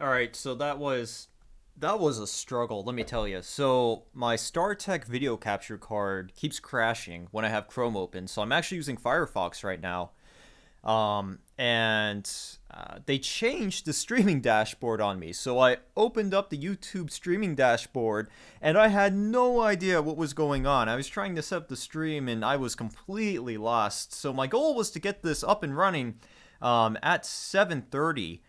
All right, so that was a struggle, let me tell you. So my StarTech video capture card keeps crashing when I have Chrome open. So I'm actually using Firefox right now. And they changed the streaming dashboard on me. So I opened up the YouTube streaming dashboard and I had no idea what was going on. I was trying to set up the stream and I was completely lost. So my goal was to get this up and running at 7:30.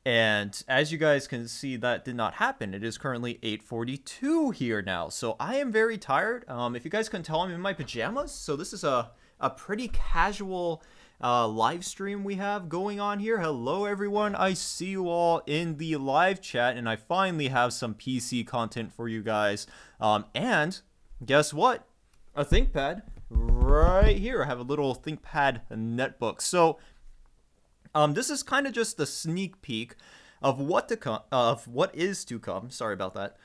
And as you guys can see, that did not happen. It is currently 8:42 here now. So I am very tired. If you guys couldn't tell, I'm in my pajamas. So this is a pretty casual live stream we have going on here. Hello, everyone. I see you all in the live chat. And I finally have some PC content for you guys. And guess what? A ThinkPad right here. I have a little ThinkPad netbook. So this is kind of just a sneak peek of what is to come. Sorry about that.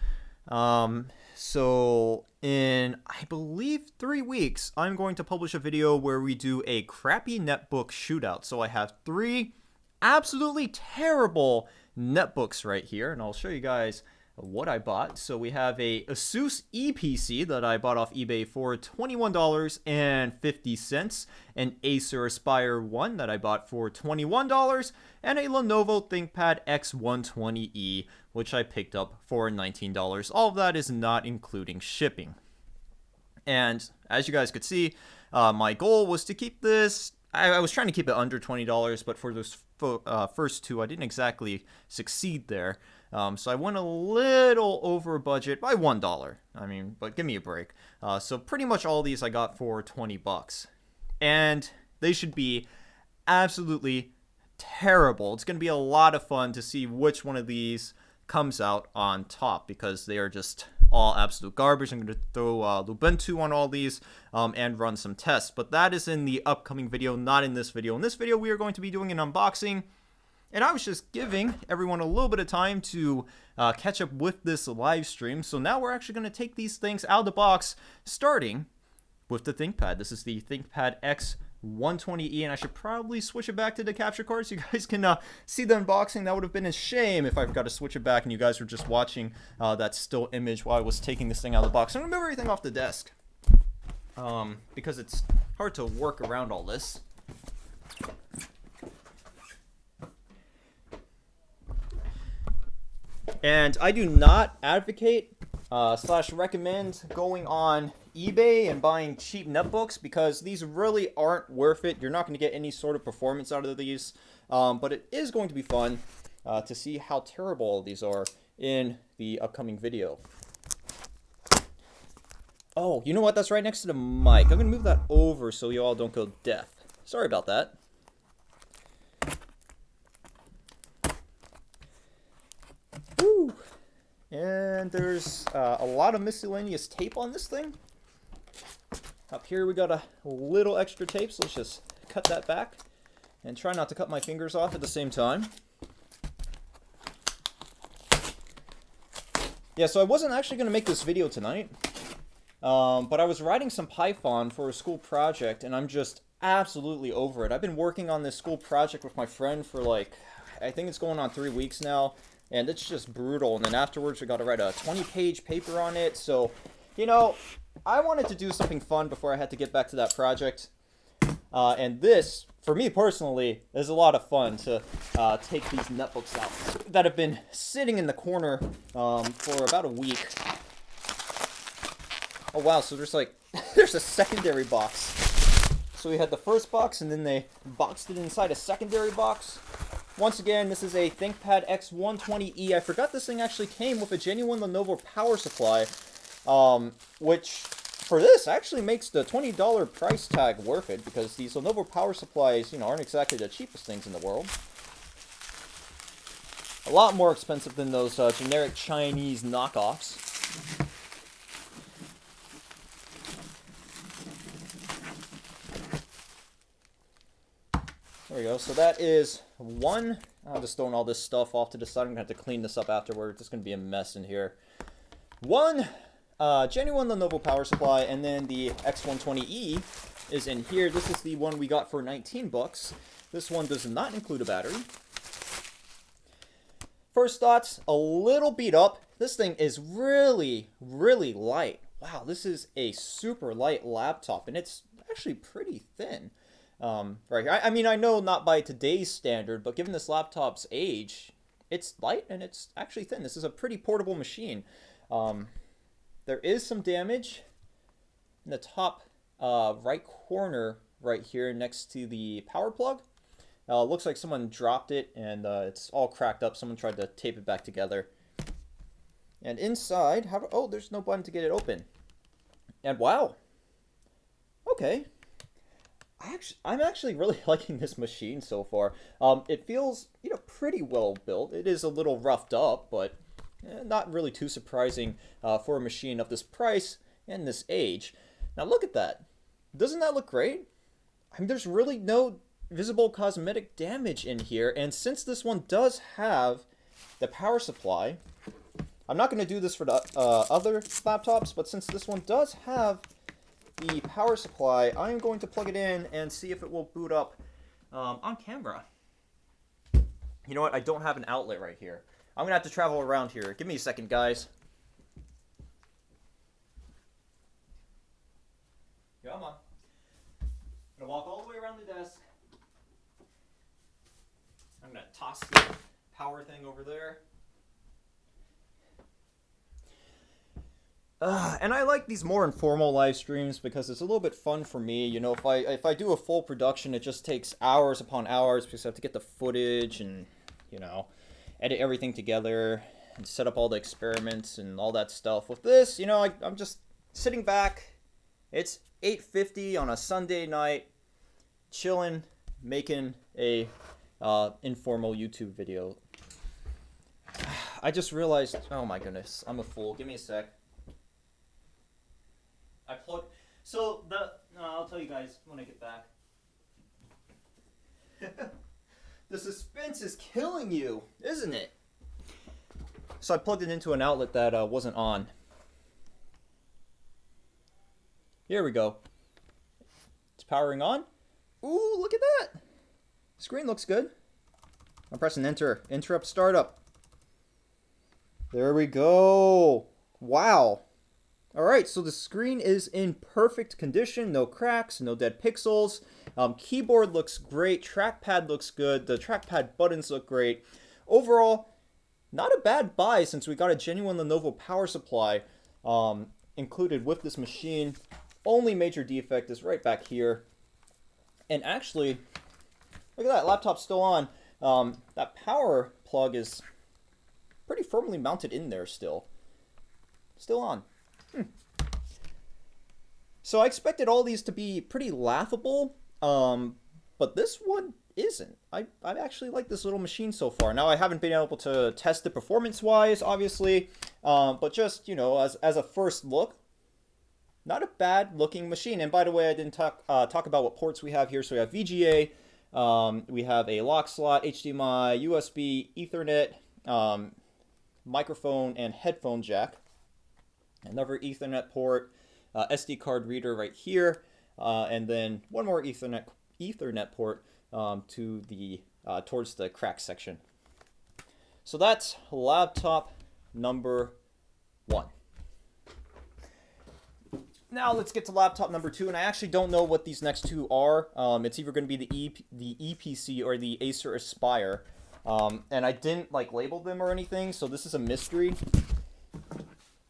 So in, I believe, 3 weeks, I'm going to publish a video where we do a crappy netbook shootout. So I have 3 absolutely terrible netbooks right here, and I'll show you guys what I bought. So we have a Asus EPC that I bought off eBay for $21.50, an Acer Aspire One that I bought for $21, and a Lenovo Thinkpad X1 20E, which I picked up for $19. All of that is not including shipping. And as you guys could see, my goal was to keep this, I was trying to keep it under $20, but for those first 2, I didn't exactly succeed there. So I went a little over budget by $1. I mean, but give me a break. So pretty much all these I got for 20 bucks. And they should be absolutely terrible. It's going to be a lot of fun to see which one of these comes out on top, because they are just all absolute garbage. I'm going to throw Lubuntu on all these and run some tests. But that is in the upcoming video, not in this video. In this video, we are going to be doing an unboxing. And I was just giving everyone a little bit of time to catch up with this live stream. So now we're actually going to take these things out of the box, starting with the ThinkPad. This is the ThinkPad X1 20E, and I should probably switch it back to the capture card so you guys can see the unboxing. That would have been a shame if I forgot to switch it back and you guys were just watching that still image while I was taking this thing out of the box. I'm going to move everything off the desk because it's hard to work around all this. And I do not advocate / recommend going on eBay and buying cheap netbooks, because these really aren't worth it. You're not going to get any sort of performance out of these, but it is going to be fun to see how terrible these are in the upcoming video. Oh, you know what? That's right next to the mic. I'm going to move that over so you all don't go deaf. Sorry about that. Woo. And there's a lot of miscellaneous tape on this thing. Up here we got a little extra tape, so let's just cut that back and try not to cut my fingers off at the same time. Yeah, so I wasn't actually going to make this video tonight, but I was writing some Python for a school project, and I'm just absolutely over it. I've been working on this school project with my friend for like, I think it's going on 3 weeks now. And it's just brutal. And then afterwards, we got to write a 20-page paper on it. So, you know, I wanted to do something fun before I had to get back to that project. And this, for me personally, is a lot of fun to take these netbooks out that have been sitting in the corner for about a week. Oh, wow. So there's like, there's a secondary box. So we had the first box, and then they boxed it inside a secondary box. Once again, this is a ThinkPad X1 20E. I forgot this thing actually came with a genuine Lenovo power supply, which for this actually makes the $20 price tag worth it, because these Lenovo power supplies, you know, aren't exactly the cheapest things in the world. A lot more expensive than those generic Chinese knockoffs. There we go. So that is one. I'm just throwing all this stuff off to the side. I'm going to have to clean this up afterwards. It's going to be a mess in here. One genuine Lenovo power supply, and then the X120E is in here. This is the one we got for 19 bucks. This one does not include a battery. First thoughts, a little beat up. This thing is really, really light. Wow, this is a super light laptop, and it's actually pretty thin. Right here. I mean, I know not by today's standard, but given this laptop's age, it's light and it's actually thin. This is a pretty portable machine. There is some damage in the top right corner right here next to the power plug. Looks like someone dropped it and it's all cracked up. Someone tried to tape it back together. And inside, oh, there's no button to get it open. And wow. Okay. I'm actually really liking this machine so far. It feels, pretty well built. It is a little roughed up, but not really too surprising for a machine of this price and this age. Now look at that. Doesn't that look great? I mean, there's really no visible cosmetic damage in here, and since this one does have the power supply, I'm not going to do this for the other laptops, but since this one does have the power supply, I'm going to plug it in and see if it will boot up on camera. You know what? I don't have an outlet right here. I'm going to have to travel around here. Give me a second, guys. Come on. I'm going to walk all the way around the desk. I'm going to toss the power thing over there. And I like these more informal live streams because it's a little bit fun for me. If I do a full production, it just takes hours upon hours because I have to get the footage and, edit everything together and set up all the experiments and all that stuff. With this, I'm just sitting back. It's 8:50 on a Sunday night, chilling, making a informal YouTube video. I just realized, oh my goodness, I'm a fool. Give me a sec. I'll tell you guys when I get back. The suspense is killing you, isn't it? So I plugged it into an outlet that wasn't on. Here we go. It's powering on. Ooh, look at that. Screen looks good. I'm pressing enter. Interrupt startup. There we go. Wow. Alright, so the screen is in perfect condition, no cracks, no dead pixels. Keyboard looks great, trackpad looks good, the trackpad buttons look great. Overall, not a bad buy since we got a genuine Lenovo power supply included with this machine. Only major defect is right back here. And actually, look at that, laptop's still on. That power plug is pretty firmly mounted in there still. Still on. So I expected all these to be pretty laughable, but this one isn't. I actually like this little machine so far. Now I haven't been able to test it performance-wise, obviously, but just, as a first look, not a bad looking machine. And by the way, I didn't talk about what ports we have here. So we have VGA, we have a lock slot, HDMI, USB, Ethernet, microphone, and headphone jack. Another Ethernet port, SD card reader right here, and then one more Ethernet port to the towards the crack section. So that's laptop number 1. Now let's get to laptop number 2, and I actually don't know what these next two are. It's either going to be the EPC or the Acer Aspire, and I didn't label them or anything, so this is a mystery.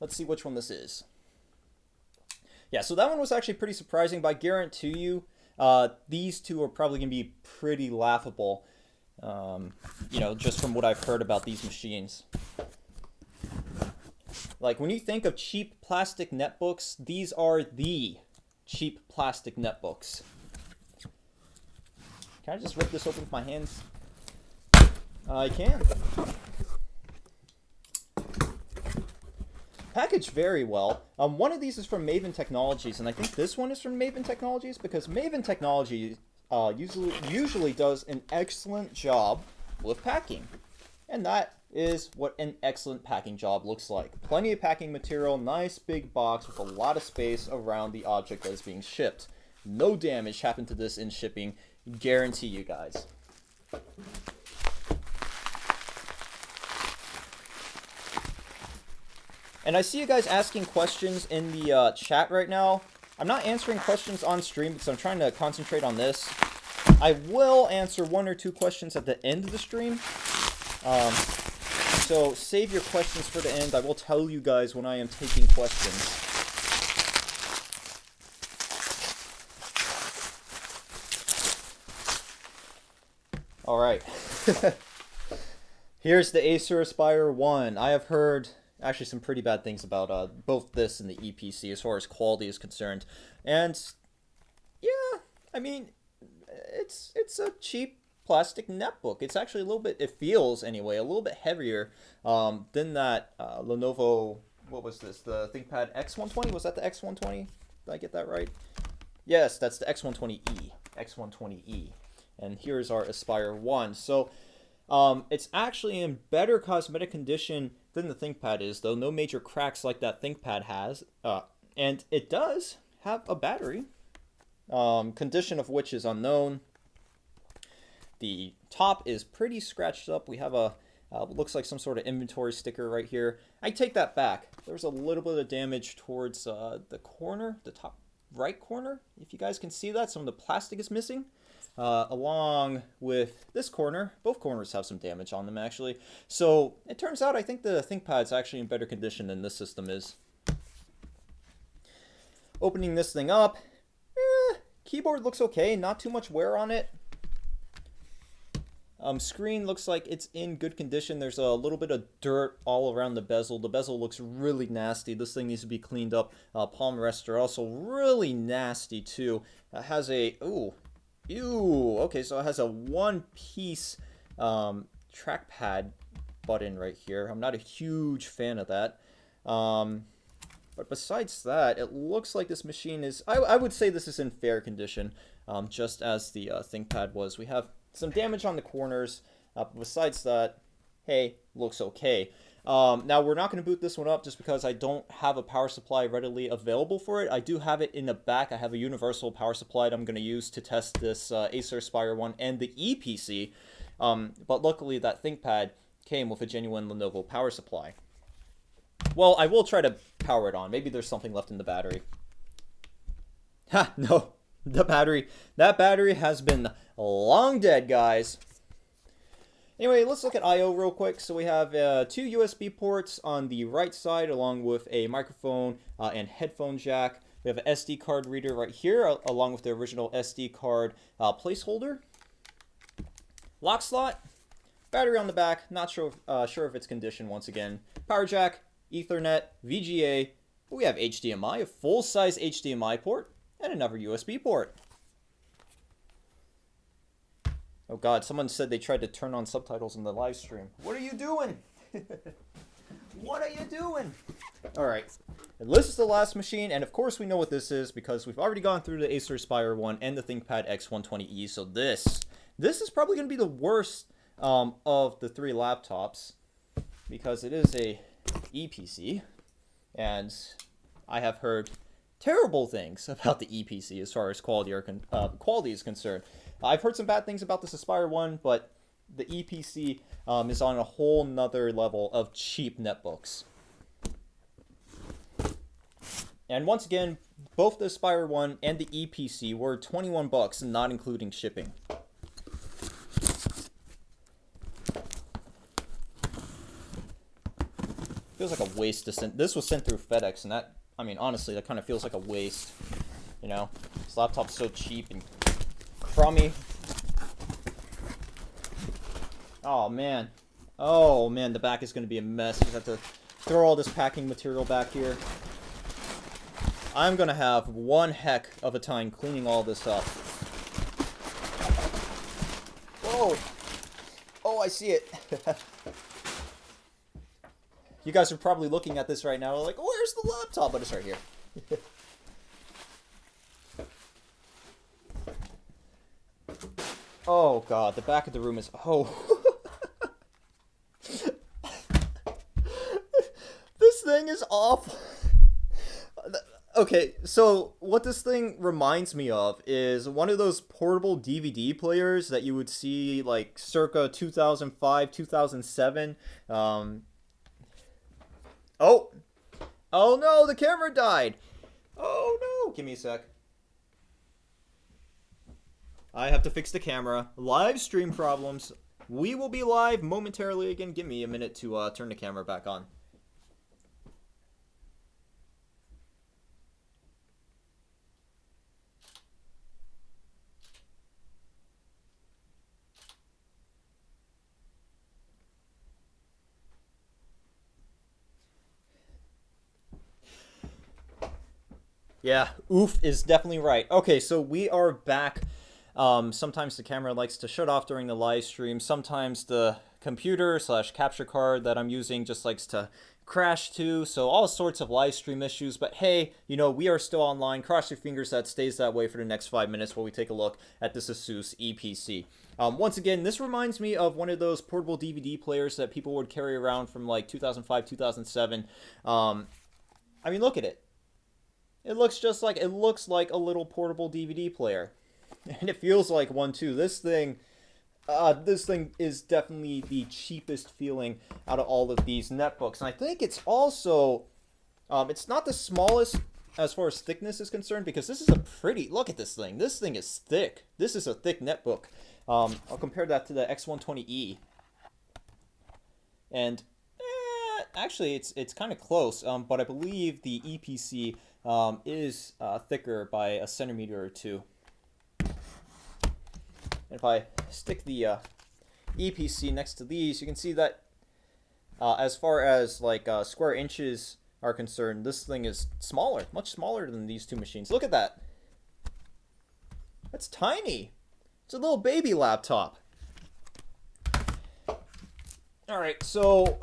Let's see which one this is. Yeah, so that one was actually pretty surprising, but I guarantee you these two are probably going to be pretty laughable, just from what I've heard about these machines. Like, when you think of cheap plastic netbooks, these are the cheap plastic netbooks. Can I just rip this open with my hands? I can. Packaged very well. One of these is from Maven Technologies, and I think this one is from Maven Technologies because Maven Technologies usually does an excellent job with packing. And that is what an excellent packing job looks like. Plenty of packing material, nice big box with a lot of space around the object that is being shipped. No damage happened to this in shipping, guarantee you guys. And I see you guys asking questions in the chat right now. I'm not answering questions on stream because I'm trying to concentrate on this. I will answer 1 or 2 questions at the end of the stream. So save your questions for the end. I will tell you guys when I am taking questions. All right. Here's the Acer Aspire One. I have heard actually some pretty bad things about both this and the EPC as far as quality is concerned. And yeah, I mean, it's a cheap plastic netbook. It's actually a little bit, it feels anyway, a little bit heavier than that Lenovo, what was this, the ThinkPad X120? Was that the X120? Did I get that right? Yes, that's the X120E. X120E. And here's our Aspire One. So it's actually in better cosmetic condition than the ThinkPad is, though. No major cracks like that ThinkPad has. And it does have a battery, condition of which is unknown. The top is pretty scratched up. We have a, looks like some sort of inventory sticker right here. I take that back. There's a little bit of damage towards the corner, the top right corner. If you guys can see that, some of the plastic is missing. Along with this corner, both corners have some damage on them actually. So it turns out I think the ThinkPad's actually in better condition than this system is. Opening this thing up, keyboard looks okay, not too much wear on it. Screen looks like it's in good condition. There's a little bit of dirt all around the bezel. The bezel looks really nasty. This thing needs to be cleaned up. Palm rests are also really nasty too. It has a, okay, so it has a one-piece trackpad button right here. I'm not a huge fan of that. But besides that, it looks like this machine is, I would say this is in fair condition, just as the ThinkPad was. We have some damage on the corners. Besides that, hey, looks okay. Now, we're not going to boot this one up just because I don't have a power supply readily available for it. I do have it in the back. I have a universal power supply that I'm going to use to test this Acer Aspire One and the EPC. But luckily, that ThinkPad came with a genuine Lenovo power supply. Well, I will try to power it on. Maybe there's something left in the battery. Ha, no. That battery has been long dead, guys. Anyway, let's look at I/O real quick. So we have 2 USB ports on the right side, along with a microphone and headphone jack. We have an SD card reader right here, along with the original SD card placeholder. Lock slot, battery on the back. Not sure of its condition once again. Power jack, Ethernet, VGA. We have HDMI, a full-size HDMI port, and another USB port. Oh god, someone said they tried to turn on subtitles in the live stream. What are you doing? What are you doing? Alright, this is the last machine, and of course we know what this is because we've already gone through the Acer Aspire One and the ThinkPad X120E, so this is probably going to be the worst of the 3 laptops because it is a EPC, and I have heard terrible things about the EPC as far as quality is concerned. I've heard some bad things about this Aspire One, but the EPC is on a whole nother level of cheap netbooks. And once again, both the Aspire One and the EPC were $21, not including shipping. Feels like a waste to send. This was sent through FedEx, and that, I mean, honestly, that kind of feels like a waste. You know, this laptop's so cheap and crummy. Oh man, the back is going to be a mess. I have to throw all this packing material back here. I'm going to have one heck of a time cleaning all this up. Whoa! Oh, I see it. You guys are probably looking at this right now like, where's the laptop? But it's right here. Oh god, the back of the room is, This thing is awful. Okay, so what this thing reminds me of is one of those portable DVD players that you would see like circa 2005, 2007. Oh, Oh no, the camera died. Oh no, give me a sec. I have to fix the camera. Live stream problems. We will be live momentarily again. Give me a minute to turn the camera back on. Yeah, oof is definitely right. Okay, so we are back. Sometimes the camera likes to shut off during the live stream. Sometimes the computer / capture card that I'm using just likes to crash too. So all sorts of live stream issues. But hey, you know, we are still online. Cross your fingers that stays that way for the next 5 minutes while we take a look at this Asus EPC. Once again, this reminds me of one of those portable DVD players that people would carry around from like 2005, 2007. I mean, look at it. It looks like a little portable DVD player. And it feels like one too. This thing is definitely the cheapest feeling out of all of these netbooks. And I think it's also, it's not the smallest as far as thickness is concerned, because this is a pretty, look at this thing. This thing is thick. This is a thick netbook. I'll compare that to the X120E. And actually, it's kind of close, but I believe the EPC is thicker by a centimeter or two. And if I stick the EPC next to these, you can see that as far as like square inches are concerned, this thing is smaller, much smaller than these two machines. Look at that. That's tiny. It's a little baby laptop. All right, so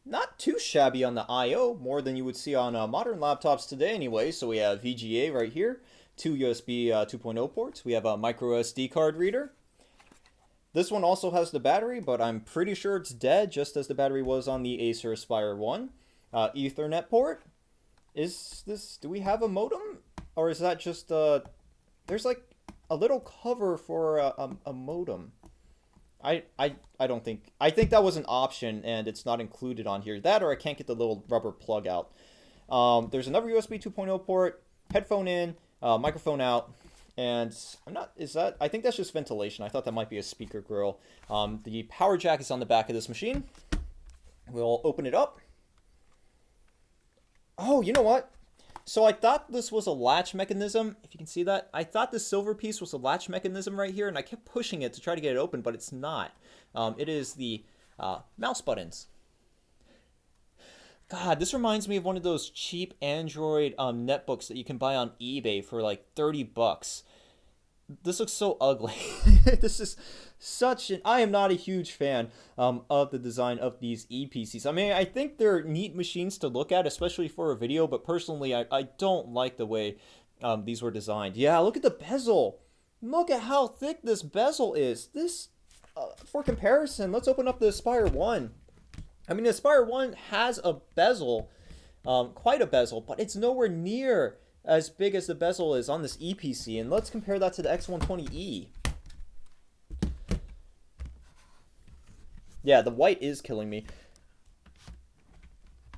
not too shabby on the I/O, more than you would see on modern laptops today anyway. So we have VGA right here, two USB 2.0 ports. We have a micro SD card reader. This one also has the battery, but I'm pretty sure it's dead, just as the battery was on the Acer Aspire One. Ethernet port. Do we have a modem? Or is that just, there's like a little cover for a modem. I don't think, I think that was an option and it's not included on here. That or I can't get the little rubber plug out. There's another USB 2.0 port, headphone in, microphone out, and I think that's just ventilation. I thought that might be a speaker grill. The power jack is on the back of this machine. We'll open it up. Oh, you know what? So I thought this was a latch mechanism. If you can see that, I thought this silver piece was a latch mechanism right here, and I kept pushing it to try to get it open, but it's not. It is the mouse buttons. God, this reminds me of one of those cheap Android netbooks that you can buy on eBay for like 30 bucks. This looks so ugly. This is such an... I am not a huge fan of the design of these EPCs. I mean, I think they're neat machines to look at, especially for a video, but personally, I don't like the way these were designed. Yeah, look at the bezel. Look at how thick this bezel is. This, for comparison, let's open up the Aspire One. I mean, the Aspire One has a bezel, quite a bezel, but it's nowhere near as big as the bezel is on this EPC. And let's compare that to the X120E. Yeah, the white is killing me.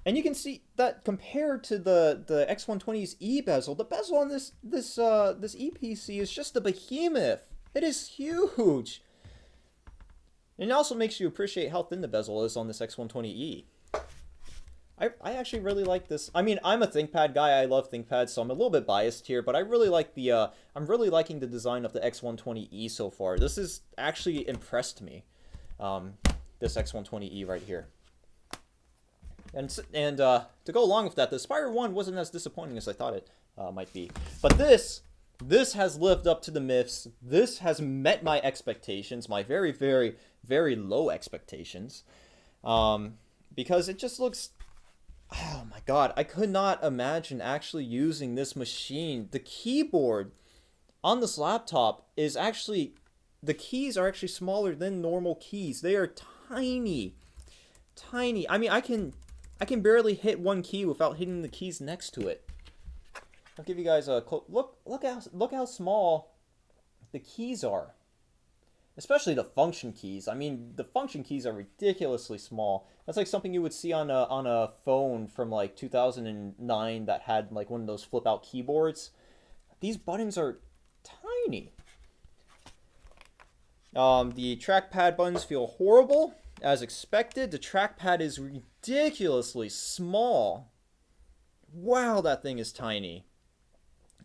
And you can see that compared to the X120's E-bezel, the bezel on this EPC is just a behemoth. It is huge. And it also makes you appreciate how thin the bezel is on this X120E. I actually really like this. I mean, I'm a ThinkPad guy. I love ThinkPads, so I'm a little bit biased here, but I really like the I'm really liking the design of the X120E so far. This has actually impressed me. This X120E right here. And to go along with that, the Aspire One wasn't as disappointing as I thought it might be. But this has lived up to the myths. This has met my expectations, my very, very, very low expectations. Because it just looks... Oh my god, I could not imagine actually using this machine. The keyboard on this laptop is actually... The keys are actually smaller than normal keys. They are tiny. Tiny. I mean, I can barely hit one key without hitting the keys next to it. I'll give you guys a look how small the keys are. especially the function keys. I mean, the function keys are ridiculously small. That's like something you would see on a phone from like 2009 that had like one of those flip out keyboards. These buttons are tiny. The trackpad buttons feel horrible, as expected. The trackpad is ridiculously small. Wow, that thing is tiny.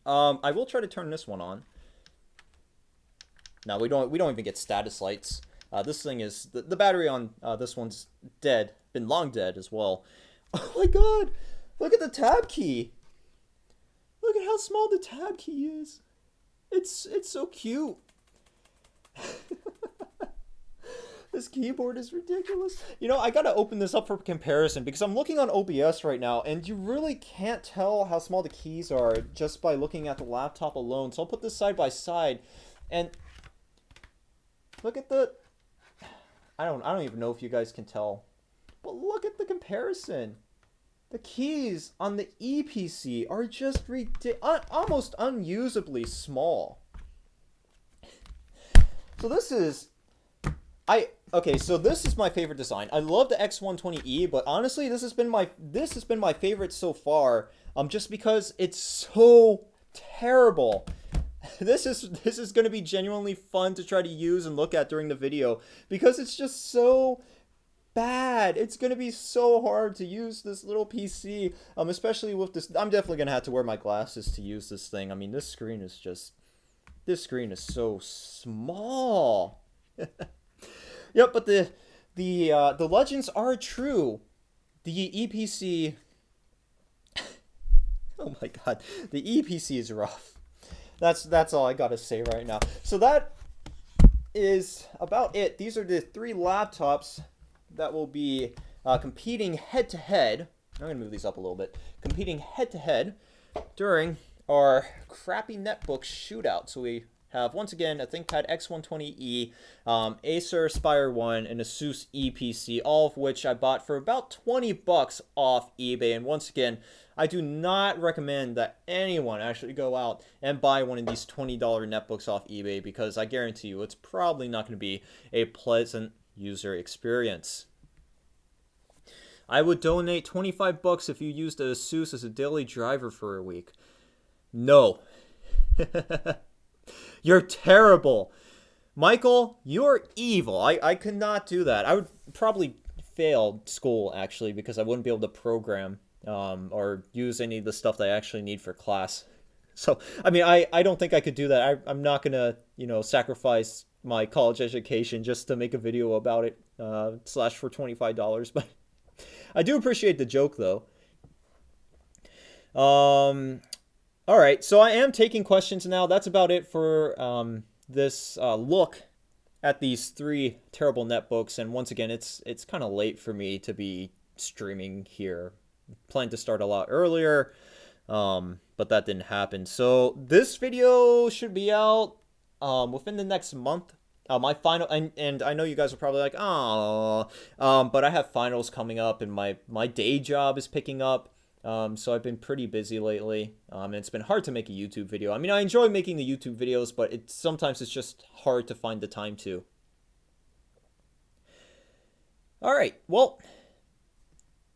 I will try to turn this one on. Now we don't even get status lights. This thing is the battery on this one's dead, been long dead as well. Oh my god! Look at the tab key. Look at how small the tab key is. It's so cute. This keyboard is ridiculous. You know, I gotta open this up for comparison because I'm looking on OBS right now and you really can't tell how small the keys are just by looking at the laptop alone. So I'll put this side by side and look at the... I don't even know if you guys can tell, but look at the comparison. The keys on the ePC are just almost unusably small. So this is... Okay, so this is my favorite design. I love the X120E, but honestly, this has been my favorite so far. Just because it's so terrible. This is going to be genuinely fun to try to use and look at during the video because it's just so bad. It's going to be so hard to use this little PC, especially with this. I'm definitely going to have to wear my glasses to use this thing. I mean, this screen is so small. Yep, but the legends are true. The EPC... Oh my god. The EPC is rough. That's all I gotta say right now. So that is about it. These are the 3 laptops that will be competing head-to-head. I'm gonna move these up a little bit. Competing head-to-head during our crappy netbook shootout. So we have, once again, a Thinkpad X120E, Acer Aspire One, and Asus ePC, all of which I bought for about 20 bucks off eBay. And once again, I do not recommend that anyone actually go out and buy one of these $20 netbooks off eBay because I guarantee you it's probably not going to be a pleasant user experience. I would donate 25 bucks if you used the Asus as a daily driver for a week. No. You're terrible. Michael, you're evil. I could not do that. I would probably fail school, actually, because I wouldn't be able to program or use any of the stuff that I actually need for class. So, I mean, I don't think I could do that. I'm not going to, sacrifice my college education just to make a video about it, slash for $25. But I do appreciate the joke, though. All right, so I am taking questions now. That's about it for this look at these 3 terrible netbooks. And once again, it's kind of late for me to be streaming here. Planned to start a lot earlier, but that didn't happen. So this video should be out within the next month. My final, and I know you guys are probably like, oh, but I have finals coming up, and my day job is picking up. So I've been pretty busy lately, and it's been hard to make a YouTube video. I mean, I enjoy making the YouTube videos, but sometimes it's just hard to find the time to. All right, well,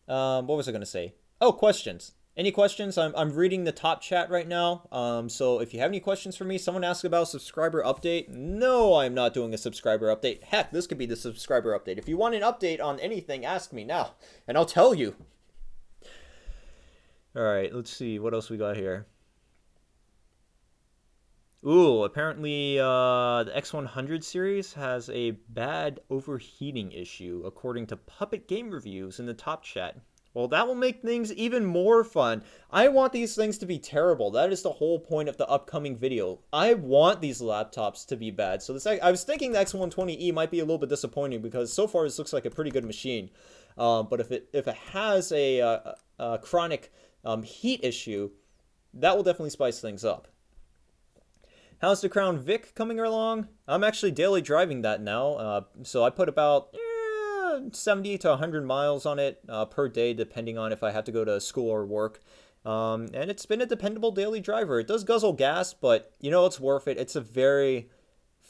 what was I going to say? Oh, questions. Any questions? I'm reading the top chat right now, so if you have any questions for me, someone asked about a subscriber update. No, I'm not doing a subscriber update. Heck, this could be the subscriber update. If you want an update on anything, ask me now, and I'll tell you. Alright, let's see. What else we got here? Ooh, apparently the X100 series has a bad overheating issue, according to Puppet Game Reviews in the top chat. Well, that will make things even more fun. I want these things to be terrible. That is the whole point of the upcoming video. I want these laptops to be bad. So I was thinking the X120E might be a little bit disappointing because so far this looks like a pretty good machine. But if it has a chronic heat issue, that will definitely spice things up. How's the Crown Vic coming along? I'm actually daily driving that now, so I put about 70 to 100 miles on it per day, depending on if I have to go to school or work. And it's been a dependable daily driver. It does guzzle gas, but it's worth it. It's a very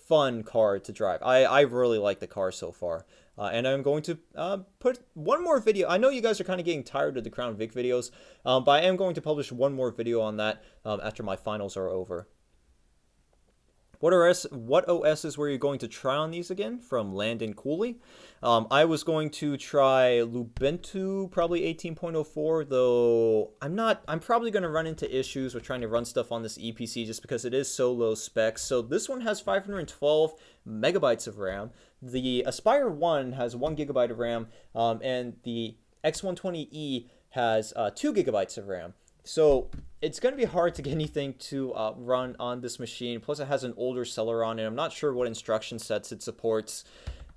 fun car to drive. I really like the car so far. And I'm going to put one more video. I know you guys are kind of getting tired of the Crown Vic videos, but I am going to publish one more video on that after my finals are over. What OSs were you going to try on these again? From Landon Cooley. I was going to try Lubuntu, probably 18.04, though I'm probably going to run into issues with trying to run stuff on this EPC just because it is so low specs. So this one has 512 megabytes of RAM. The Aspire One has 1 gigabyte of RAM, and the X120E has 2 gigabytes of RAM. So it's going to be hard to get anything to run on this machine. Plus, it has an older Celeron, and I'm not sure what instruction sets it supports.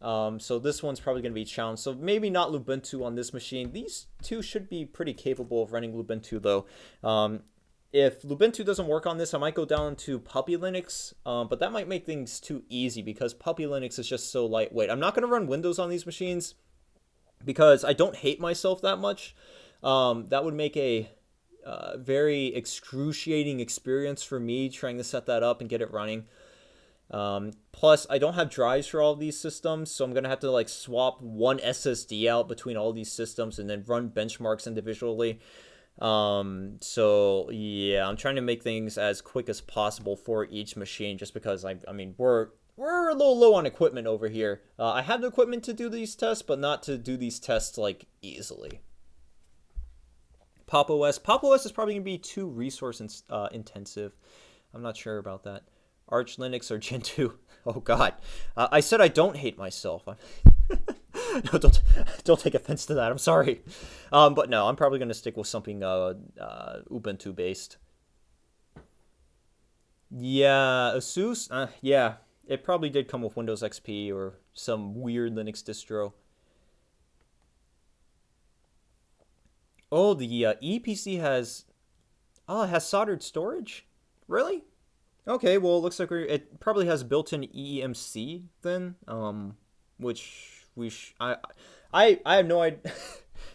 So this one's probably going to be challenged. So maybe not Lubuntu on this machine. These two should be pretty capable of running Lubuntu, though. If Lubuntu doesn't work on this, I might go down to Puppy Linux, but that might make things too easy because Puppy Linux is just so lightweight. I'm not going to run Windows on these machines because I don't hate myself that much. That would make a very excruciating experience for me trying to set that up and get it running. Plus, I don't have drives for all of these systems, so I'm going to have to like swap one SSD out between all these systems and then run benchmarks individually. So yeah, I'm trying to make things as quick as possible for each machine just because I mean, we're a little low on equipment over here. I have the equipment to do these tests, but not to do these tests like easily. Pop! OS is probably going to be too resource intensive. I'm not sure about that. Arch Linux or Gentoo. Oh God, I said I don't hate myself. No, don't take offense to that. I'm sorry, but no, I'm probably going to stick with something Ubuntu based. Yeah, Asus. Yeah, it probably did come with Windows XP or some weird Linux distro. Oh, the EPC has soldered storage? Really? Okay, well, it looks like it probably has built-in eMMC then, which I have no idea.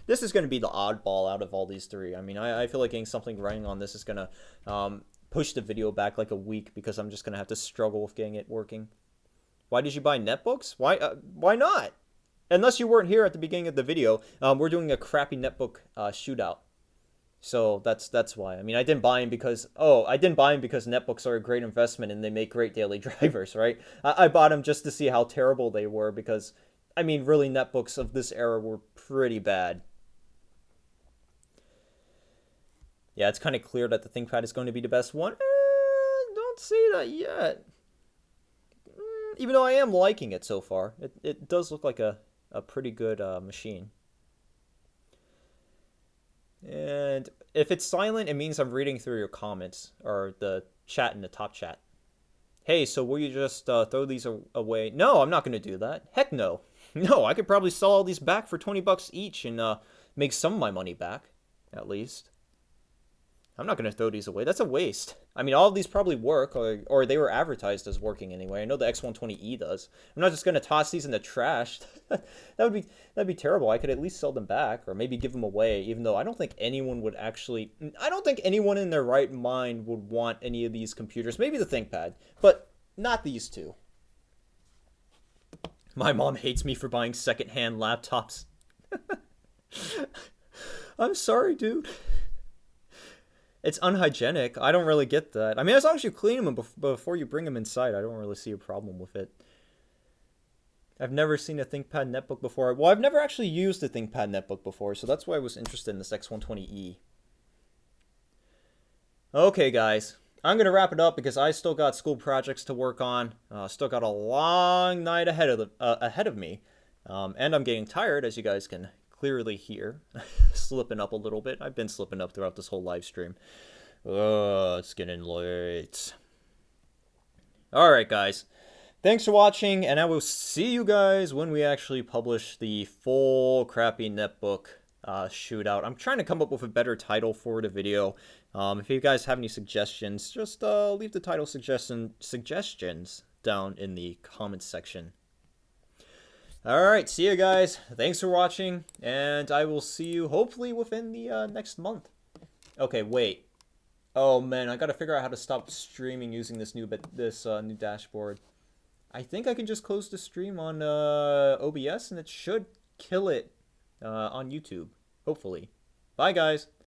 This is going to be the oddball out of all these three. I mean, I feel like getting something running on this is going to push the video back like a week because I'm just going to have to struggle with getting it working. Why did you buy netbooks? Why not? Unless you weren't here at the beginning of the video, we're doing a crappy netbook shootout. So that's why. I mean, I didn't buy them because netbooks are a great investment and they make great daily drivers, right? I bought them just to see how terrible they were because, I mean, really, netbooks of this era were pretty bad. Yeah, it's kind of clear that the ThinkPad is going to be the best one. Don't say that yet. Even though I am liking it so far, it does look like a pretty good machine. And if it's silent, it means I'm reading through your comments or the chat in the top chat. Hey, so will you just throw these away? No, I'm not going to do that. Heck no. No, I could probably sell all these back for 20 bucks each and make some of my money back, at least. I'm not going to throw these away. That's a waste. I mean, all of these probably work, or they were advertised as working anyway. I know the X120E does. I'm not just going to toss these in the trash. That'd be terrible. I could at least sell them back, or maybe give them away, even though I don't think anyone would actually... I don't think anyone in their right mind would want any of these computers. Maybe the ThinkPad, but not these two. My mom hates me for buying secondhand laptops. I'm sorry, dude. It's unhygienic. I don't really get that. I mean, as long as you clean them before you bring them inside, I don't really see a problem with it. I've never seen a ThinkPad netbook before. Well, I've never actually used a ThinkPad netbook before, so that's why I was interested in this X120E. Okay, guys. I'm going to wrap it up because I still got school projects to work on. Still got a long night ahead of me. And I'm getting tired, as you guys can clearly hear. Slipping up a little bit. I've been slipping up throughout this whole live stream. It's getting late. Alright, guys. Thanks for watching, and I will see you guys when we actually publish the full crappy netbook shootout. I'm trying to come up with a better title for the video. If you guys have any suggestions, just leave the title suggestions down in the comments section. Alright, see you guys. Thanks for watching, and I will see you hopefully within the next month. Okay, wait. Oh man, I gotta figure out how to stop streaming using this new dashboard. I think I can just close the stream on OBS and it should kill it on YouTube. Hopefully. Bye, guys.